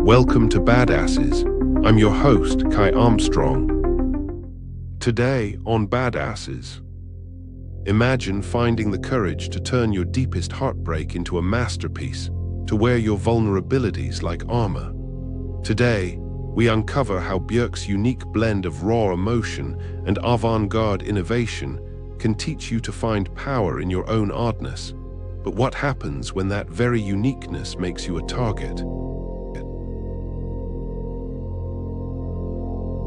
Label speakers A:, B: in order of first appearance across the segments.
A: Welcome to Badasses. I'm your host, Kai Armstrong. Today on Badasses, imagine finding the courage to turn your deepest heartbreak into a masterpiece, to wear your vulnerabilities like armor. Today, we uncover how Björk's unique blend of raw emotion and avant-garde innovation can teach you to find power in your own oddness. But what happens when that very uniqueness makes you a target?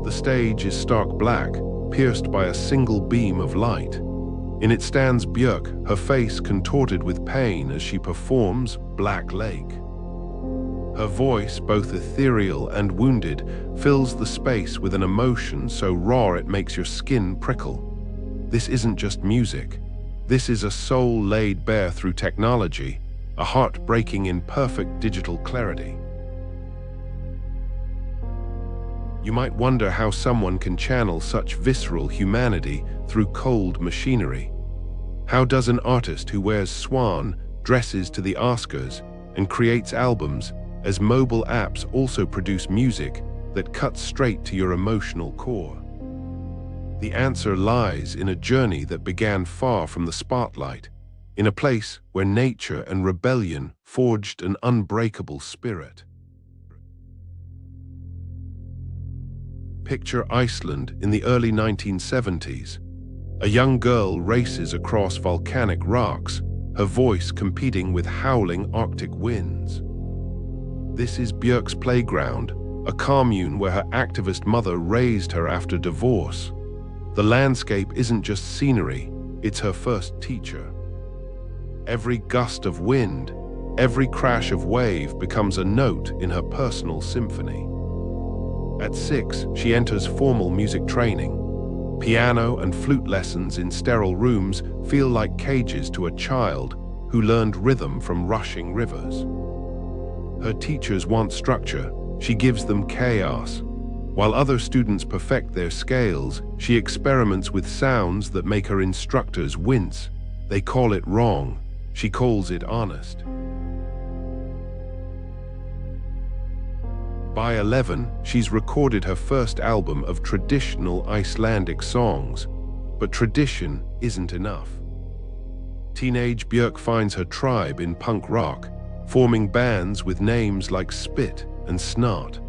A: The stage is stark black, pierced by a single beam of light. In it stands Björk, her face contorted with pain as she performs Black Lake. Her voice, both ethereal and wounded, fills the space with an emotion so raw it makes your skin prickle. This isn't just music. This is a soul laid bare through technology, a heart breaking in perfect digital clarity. You might wonder how someone can channel such visceral humanity through cold machinery. How does an artist who wears swan dresses to the Oscars and creates albums as mobile apps also produce music that cuts straight to your emotional core? The answer lies in a journey that began far from the spotlight, in a place where nature and rebellion forged an unbreakable spirit. Picture Iceland in the early 1970s. A young girl races across volcanic rocks, her voice competing with howling Arctic winds. This is Björk's playground, a commune where her activist mother raised her after divorce. The landscape isn't just scenery, it's her first teacher. Every gust of wind, every crash of wave becomes a note in her personal symphony. At 6, she enters formal music training. Piano and flute lessons in sterile rooms feel like cages to a child who learned rhythm from rushing rivers. Her teachers want structure, she gives them chaos. While other students perfect their scales, she experiments with sounds that make her instructors wince. They call it wrong, she calls it honest. By 11, she's recorded her first album of traditional Icelandic songs, but tradition isn't enough. Teenage Björk finds her tribe in punk rock, forming bands with names like Spit and Snot.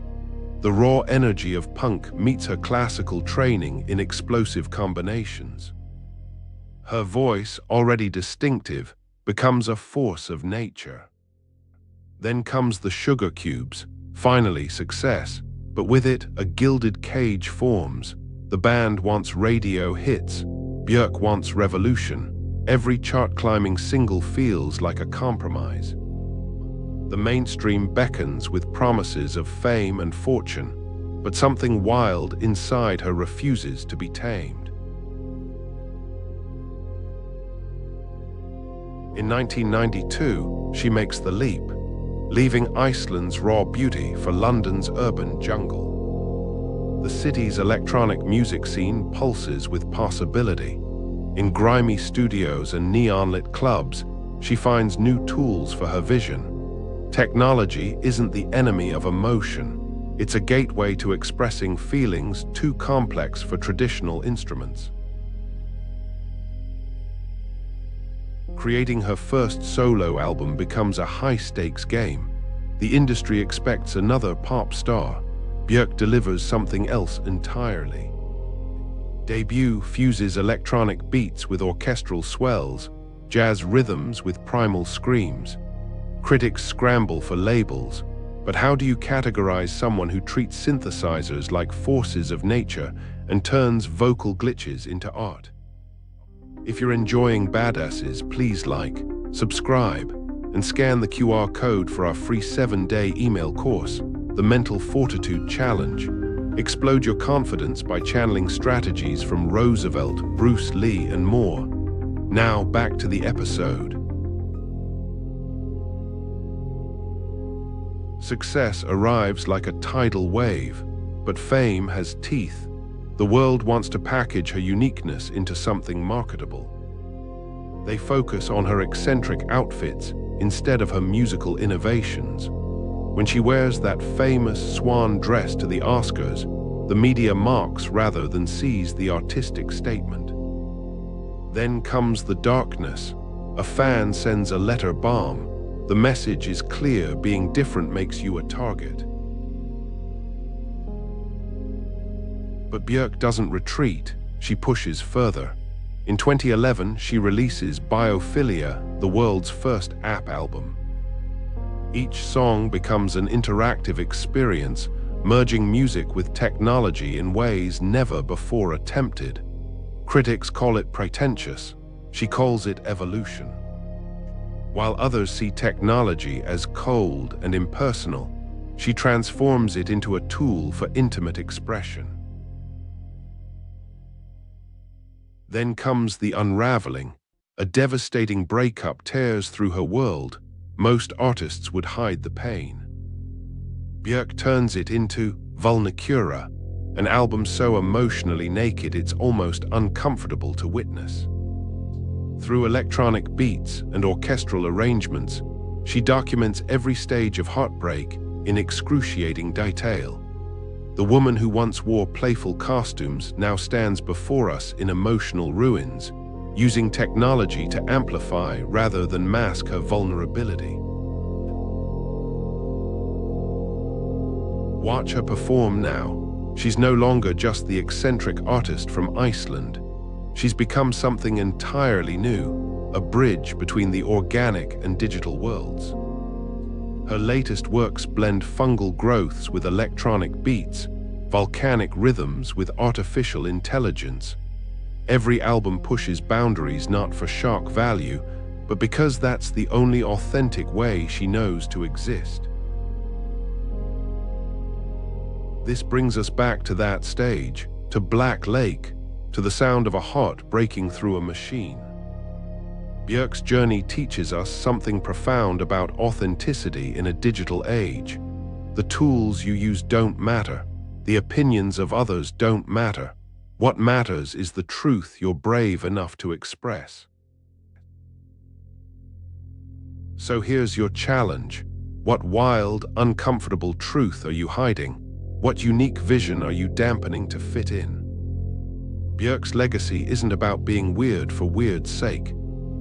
A: The raw energy of punk meets her classical training in explosive combinations. Her voice, already distinctive, becomes a force of nature. Then comes the Sugar Cubes. Finally, success, but with it, a gilded cage forms. The band wants radio hits. Björk wants revolution. Every chart-climbing single feels like a compromise. The mainstream beckons with promises of fame and fortune, but something wild inside her refuses to be tamed. In 1992, she makes the leap, leaving Iceland's raw beauty for London's urban jungle. The city's electronic music scene pulses with possibility. In grimy studios and neon-lit clubs, she finds new tools for her vision. Technology isn't the enemy of emotion. It's a gateway to expressing feelings too complex for traditional instruments. Creating her first solo album becomes a high-stakes game. The industry expects another pop star. Björk delivers something else entirely. Debut fuses electronic beats with orchestral swells, jazz rhythms with primal screams. Critics scramble for labels, but how do you categorize someone who treats synthesizers like forces of nature and turns vocal glitches into art? If you're enjoying Badasses, please like, subscribe, and scan the QR code for our free 7-day email course, The Mental Fortitude Challenge. Explode your confidence by channeling strategies from Roosevelt, Bruce Lee, and more. Now back to the episode. Success arrives like a tidal wave, but fame has teeth. The world wants to package her uniqueness into something marketable. They focus on her eccentric outfits instead of her musical innovations. When she wears that famous swan dress to the Oscars, the media mocks rather than sees the artistic statement. Then comes the darkness. A fan sends a letter bomb. The message is clear: being different makes you a target. But Björk doesn't retreat, she pushes further. In 2011, she releases Biophilia, the world's first app album. Each song becomes an interactive experience, merging music with technology in ways never before attempted. Critics call it pretentious. She calls it evolution. While others see technology as cold and impersonal, she transforms it into a tool for intimate expression. Then comes the unraveling. A devastating breakup tears through her world. Most artists would hide the pain. Björk turns it into Vulnerabilities, an album so emotionally naked it's almost uncomfortable to witness. Through electronic beats and orchestral arrangements, she documents every stage of heartbreak in excruciating detail. The woman who once wore playful costumes now stands before us in emotional ruins, using technology to amplify rather than mask her vulnerability. Watch her perform now. She's no longer just the eccentric artist from Iceland. She's become something entirely new, a bridge between the organic and digital worlds. Her latest works blend fungal growths with electronic beats, volcanic rhythms with artificial intelligence. Every album pushes boundaries not for shock value, but because that's the only authentic way she knows to exist. This brings us back to that stage, to Black Lake, to the sound of a heart breaking through a machine. Björk's journey teaches us something profound about authenticity in a digital age. The tools you use don't matter. The opinions of others don't matter. What matters is the truth you're brave enough to express. So here's your challenge. What wild, uncomfortable truth are you hiding? What unique vision are you dampening to fit in? Björk's legacy isn't about being weird for weird's sake.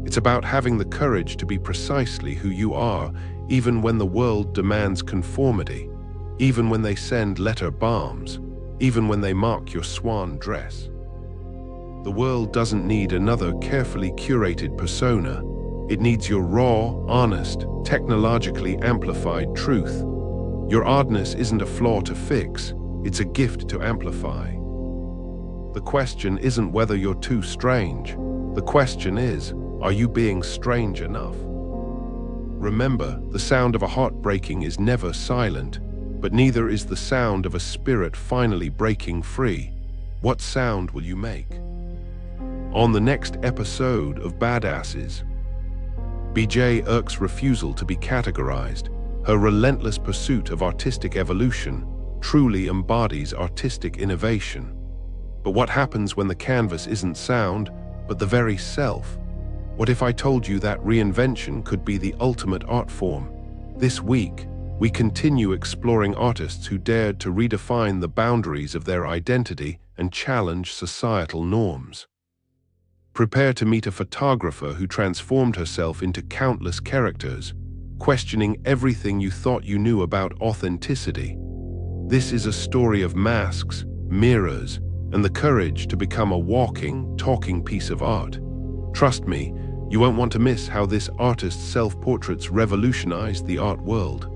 A: It's about having the courage to be precisely who you are, even when the world demands conformity, even when they send letter bombs, even when they mock your swan dress. The world doesn't need another carefully curated persona. It needs your raw, honest, technologically amplified truth. Your oddness isn't a flaw to fix, it's a gift to amplify. The question isn't whether you're too strange. The question is, are you being strange enough? Remember, the sound of a heart breaking is never silent, but neither is the sound of a spirit finally breaking free. What sound will you make? On the next episode of Badasses, Björk's refusal to be categorized, her relentless pursuit of artistic evolution, truly embodies artistic innovation. But what happens when the canvas isn't sound, but the very self? What if I told you that reinvention could be the ultimate art form? This week, we continue exploring artists who dared to redefine the boundaries of their identity and challenge societal norms. Prepare to meet a photographer who transformed herself into countless characters, questioning everything you thought you knew about authenticity. This is a story of masks, mirrors, and the courage to become a walking, talking piece of art. Trust me, you won't want to miss how this artist's self-portraits revolutionized the art world.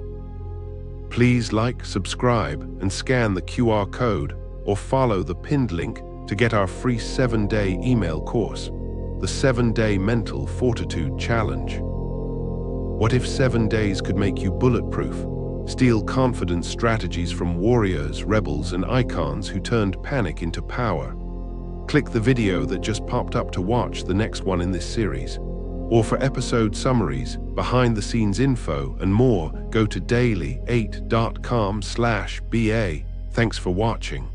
A: Please like, subscribe, and scan the QR code or follow the pinned link to get our free 7-day email course, the 7-Day Mental Fortitude Challenge. What if 7 days could make you bulletproof? Steal confidence strategies from warriors, rebels, and icons who turned panic into power. Click the video that just popped up to watch the next one in this series. Or for episode summaries, behind-the-scenes info, and more, go to daily8.com/BA. Thanks for watching.